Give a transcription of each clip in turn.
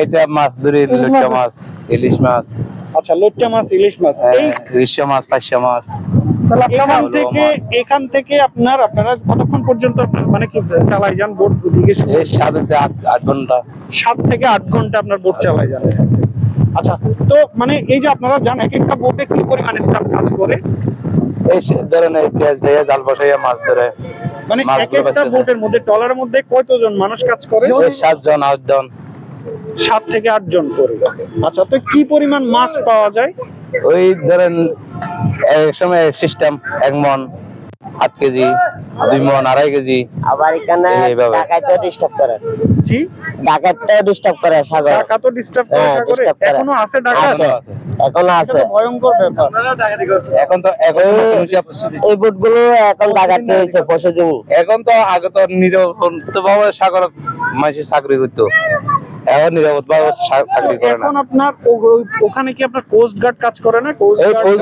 এটা মাছ ধরি, লইট্টা মাছ, ইলিশ মাছ। আচ্ছা, লইট্টা মাছ, ইলিশ মাছ, এই রিশা মাছ, পার্শা মাছ। এখান থেকে আপনারা কতক্ষণ পর্যন্ত মানে কি চালাই যান বোট? ওদিকে 7 ঘন্টা। 7 থেকে 8 ঘন্টা আপনার বোট চালাই যান। আচ্ছা, তো মানে এই যে আপনারা জান এক একটা বোটে কি পরিমাণ স্টাফ কাজ করে? এই ধরেন জাল বসাইয়া মাছ ধরে। মানে এক একটা বোটের মধ্যে, ট্রলারের মধ্যে কতজন মানুষ কাজ করে? 7 জন 8 জন। 7 থেকে 8 জন করে। আচ্ছা, তো কি পরিমাণ মাছ পাওয়া যায়? ওই ধরেন এক সময় সিস্টেম 1 মন, 8 কেজি, 2 মন, 2.5 কেজি। আবার এখানে ডাকাতও ডিস্টার্ব করে। জি, ডাকাতও ডিস্টার্ব করে সাগর। ডাকাতও ডিস্টার্ব করে সাগরে? এখনো আছে ডাকাত? এখনো আছে। ভয়ঙ্কর ব্যাপার। এখন তো এই বোটগুলো এখন ডাকাতি হয়েছে পরশুদিন। এখন তো আগে তো নিরাপদ ভাবে সাগর মাঝে চাকরি করতো, এখন নিরাপদ ভাবে চাকরি করে না। এখন আপনার ওখানে কি আপনার কোস্ট গার্ড কাজ করে না? কোস্ট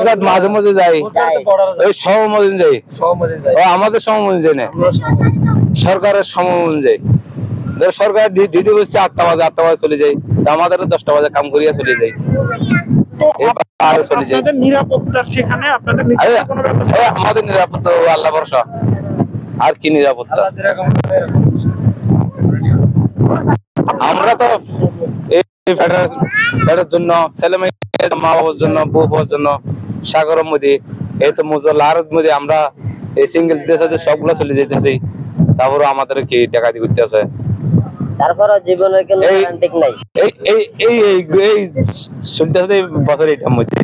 গার্ড মাঝে মাঝে যায়, ওই সমমদিন যায়, আমাদের সমমদিন যায় না, সরকারের সমমদিন যায়। সরকার ডিউটি করছে 8টা বাজে, 8টা বাজে চলে যায়, আমাদের 10টা বাজে কাম করিয়া চলে যায়। আপনাদের নিরাপত্তা সেখানে আপনাদের আমাদের নিরাপত্তা আল্লাহ ভরসা, আর কি নিরাপত্তা। আমরা তো এই জন্য ছেলে মেয়ে, মা বাবার জন্য, বউ বাবার জন্য সাগরের মধ্যে, এই তো মুজলার মধ্যে আমরা এই সিঙ্গেল দেশে সবগুলো চলে যেতেছি, তারপরে আমাদের কি ডাকাতি করতে আছে। তারপরে জীবনের কোনো গ্যারান্টি নাই। এই চলতেছে বছর এটার মধ্যে।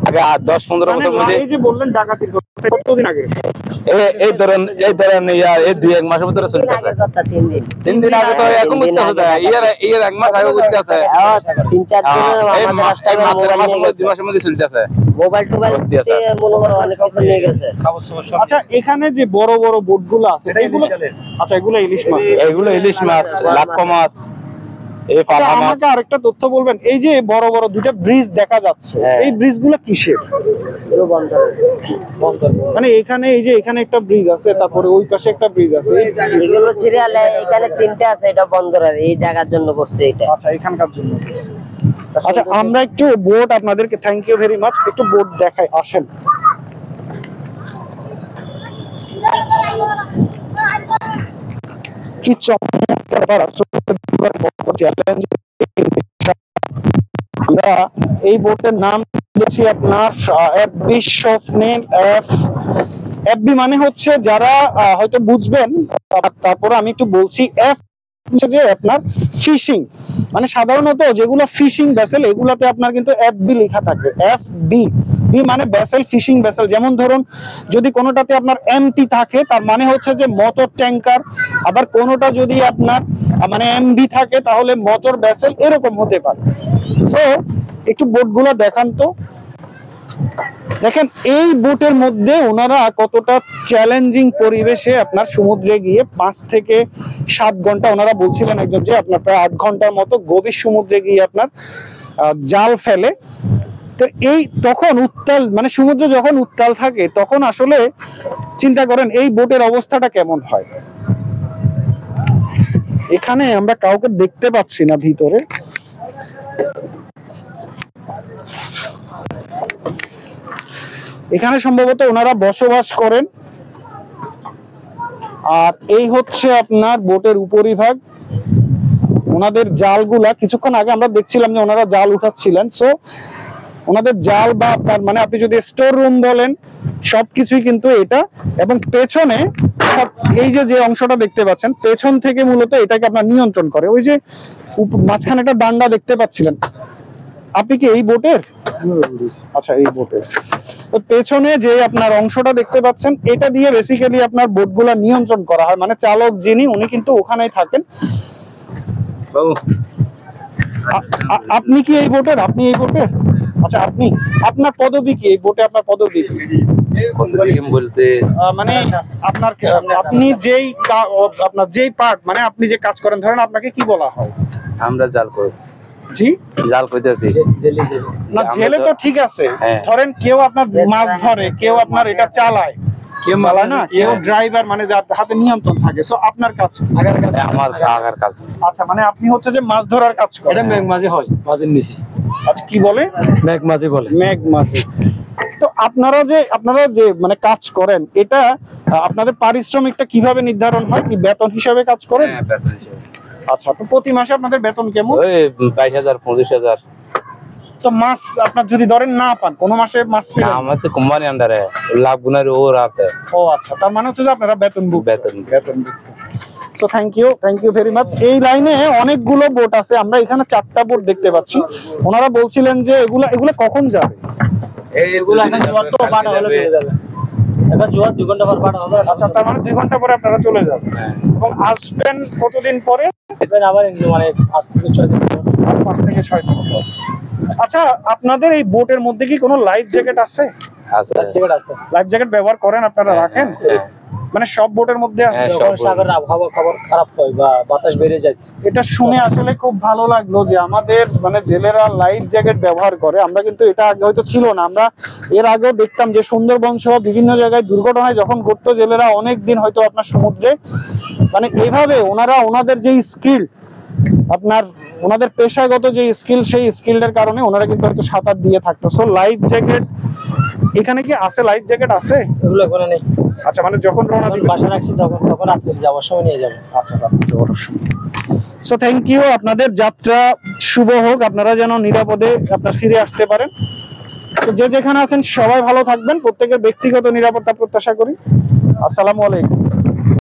আগে 10-15 বছর মধ্যে এই যে বললেন ডাকাতি করতে, কতদিন আগে? এই ধরেন এই 2-1 মাসের ভিতরে চলতেছে। 3 দিন আগে তো এখন করতে আছে, এর 1 মাস আগে করতে আছে, 3-4 দিনের আমাদের রাস্তায় দুই মাসের মধ্যে চলতেছে। মোবাইল টোবাইল দিয়ে মনে করো অনেক কিছু নিয়ে গেছে। আচ্ছা, এখানে যে বড় বড় বোটগুলো আছে এগুলো, আচ্ছা এগুলো ইলিশ মাছ, এগুলো ইলিশ মাছ, লাক্কা মাছ, এই ফালা মাছ। আমাকে আরেকটা তথ্য বলবেন, এই যে বড় বড় দুটো ব্রিজ দেখা যাচ্ছে, এই ব্রিজগুলো কিসের? মানে এখানে এই যে এখানে একটা ব্রিজ আছে, তারপরে ওই পাশে একটা ব্রিজ আছে, এগুলো সিরিয়াল এখানে 3টা আছে, এটা বন্দরের এই জায়গার জন্য করছে এটা। আচ্ছা, এখানকার জন্য। আচ্ছা, আমরা একটু বোট, আপনাদেরকে থ্যাংক ইউ ভেরি মাচ, একটু বোট দেখাই, আসেন। কি চমৎকার চ্যালেঞ্জ। আমরা এই বোটের নাম দিয়েছি আপনার এফবি স্বপ্নের এফবি মানে হচ্ছে যারা হয়তো বুঝবেন, তারপরে আমি একটু বলছি। এফ যে আপনার ফিশিং, মানে সাধারণত যেগুলো ফিশিং ভেসেল এগুলাতে আপনার কিন্তু এফবি লেখা থাকে। এফবি বি মানে ভেসেল, ফিশিং ভেসেল। যেমন ধরুন যদি কোনোটাতে আপনার এমটি থাকে তার মানে হচ্ছে যে মোটর ট্যাঙ্কার, আবার কোনোটা যদি আপনার মানে এমভি থাকে তাহলে মোটর ভেসেল, এরকম হতে পারে। সো একটু বোটগুলো দেখান তো। দেখেন এই বোটের মধ্যে ওনারা কতটা চ্যালেঞ্জিং পরিবেশে আপনার সমুদ্রে গিয়ে 5 থেকে 7 ঘন্টা, ওনারা বলছিলেন একজন যে আপনার প্রায় 8 ঘন্টার মতো গভীর সমুদ্রে গিয়ে আপনার জাল ফেলে। তো এই তখন উত্তাল, মানে সমুদ্র যখন উত্তাল থাকে তখন আসলে চিন্তা করেন এই বোটের অবস্থাটা কেমন হয়। এখানে আমরা কাউকে দেখতে পাচ্ছি না ভিতরে। এখানে সম্ভবত ওনারা বসবাস করেন। আর এই হচ্ছে আপনার বোটের উপরিভাগ, ওনাদের জালগুলা। কিছুক্ষণ আগে আমরা দেখছিলাম যে ওনারা জাল উঠাচ্ছিলেন। সো ওনাদের জাল বা আপনার মানে আপনি যদি স্টোর রুম বলেন, সবকিছুই কিন্তু এটা। এবং পেছনে এই যে অংশটা দেখতে পাচ্ছেন, পেছন থেকে মূলত এটাকে আপনার নিয়ন্ত্রণ করে। ওই যে মাঝখানে একটা ডান্ডা দেখতে পাচ্ছিলেন, আপনি কি এই বোটের? আচ্ছা, এই বোটের পেছনে যে আপনার অংশটা দেখতে পাচ্ছেন, এটা দিয়ে বেসিক্যালি আপনার বোটগুলা নিয়ন্ত্রণ করা হয়। মানে চালক যিনি, উনি কিন্তু ওখানেই থাকেন। আপনি কি এই বোটের? আপনি এই বোটের? আচ্ছা, আপনার পদবি কি এই বোটে? আপনার পদবি বলতে মানে আপনি যেই পার্ট, মানে আপনি যে কাজ করেন, ধরেন আপনাকে কি বলা হয়? আমরা জাল করি। জি, জাল কইতেছি না, জেলে তো ঠিক আছে। ধরেন কেউ আপনার মাছ ধরে, কেউ আপনার এটা চালায়, চালায় না, কেউ ড্রাইভার মানে যার হাতে নিয়ন্ত্রণ থাকে। সো আপনার কাছে আমার আগার কাজ। আচ্ছা, মানে আপনি হচ্ছে যে মাছ ধরার কাজ করেন। এটা মেঘ মাঝি হয়, মাঝির নিচে আচ্ছা, কি বলে? মেঘ মাঝি বলে। মেঘ মাঝি। তো আপনারা যে মানে কাজ করেন, এটা আপনাদের পারিশ্রমিকটা কিভাবে নির্ধারণ হয়? কি বেতন হিসাবে কাজ করেন? হ্যাঁ, বেতন হিসেবে। আচ্ছা, তো প্রতি মাসে আপনাদের বেতন কেমন? ওই 22,000 25,000। তো মাছ আপনার যদি ধরেন না পান, কোন মাসে মাছ পেলেন? আমার তো কোম্পানি আন্ডারে লাভ গুনার ও রাতে ও আচ্ছা, তার মানে হচ্ছে যে আপনারা বেতন বেতন। So thank you very much. এই লাইনে অনেকগুলো বোট আছে, আমরা এখানে 4টা বোট দেখতে পাচ্ছি। ওনারা বলছিলেন যে এগুলা কখন যাবে? এগুলো এখন জোয়ার তো বাড়া হলে চলে যাবে। এখন জোয়ার 2 ঘন্টা পর বাড়া হবে। আচ্ছা, তার মানে 2 ঘন্টা পরে আপনারা চলে যাবেন। এবং আসবেন কতদিন পরে? আবার মানে 5 থেকে 6 দিন পর। 5 থেকে 6 দিন পর। আচ্ছা, আপনাদের এই বোটের মধ্যে কি কোনো লাইফ জ্যাকেট আছে? আছে। জ্যাকেট আছে। লাইফ জ্যাকেট ব্যবহার করেন আপনারা? রাখেন? হ্যাঁ। মানে সব বোটের মধ্যে আছে? হ্যাঁ, যখন সাগরের আবহাওয়া খবর খারাপ হয় বা বাতাস বেড়ে যায়, এটা শুনে আসলে খুব ভালো লাগলো যে আমাদের মানে জেলেরা লাইফ জ্যাকেট ব্যবহার করে। আমরা কিন্তু এটা আগে হয়তো ছিল না। আমরা এর আগেও দেখতাম যে সুন্দরবন সহ বিভিন্ন জায়গায় দুর্ঘটনায় যখন ঘটতো, জেলেরা অনেক দিন হয়তো আপনার সমুদ্রে মানে এইভাবে ওনারা ওনাদের যে স্কিল, আপনার ওনাদের পেশাগত যে স্কিল, সেই স্কিলটার কারণে ওনারা কিন্তু হয়তো সাঁতার দিয়ে থাকতো। সো লাইফ জ্যাকেট এখানে কি আছে? লাইফ জ্যাকেট আছে? এগুলো এখানে নেই। আচ্ছা, মানে যখন রওনা দিবেন বাসা রাখছি, তখন রাত্রে যাওয়ার সময় নিয়ে যাবো। আচ্ছা, যাওয়ার সময়। সো থ্যাংক ইউ, আপনাদের যাত্রা শুভ হোক, আপনারা যেন নিরাপদে আপনার ফিরে আসতে পারেন। তো যে যেখানে আছেন সবাই ভালো থাকবেন, প্রত্যেকের ব্যক্তিগত নিরাপত্তা প্রত্যাশা করি। আসসালামু আলাইকুম।